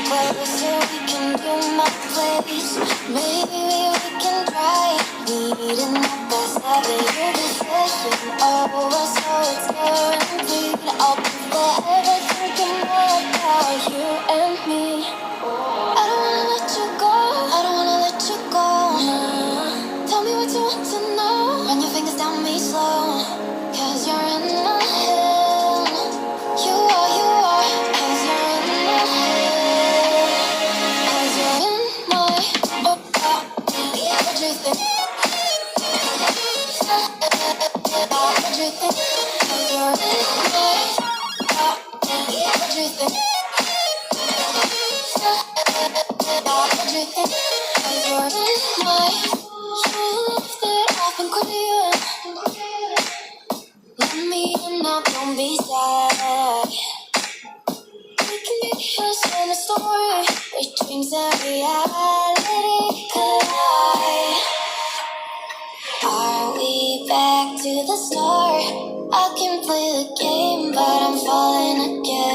closer, we can do my place. Maybe we can try meeting up at 7. You'll be flashing over, so it's guaranteed. I'll be there thinking more about you and me. I don't wanna let you go. I don't wanna let you go. Tell me what you want to know. Run your fingers down me slow. Cause you're in my head. You are. Cause you're in my head. Cause you're in my what you think? What you think? Cause you're in my what you think? What you think? Cause you're in my truth that I've been craving. Let me in now, don't be sad. We can be here, in a story with dreams and reality collide. Are we back to the start?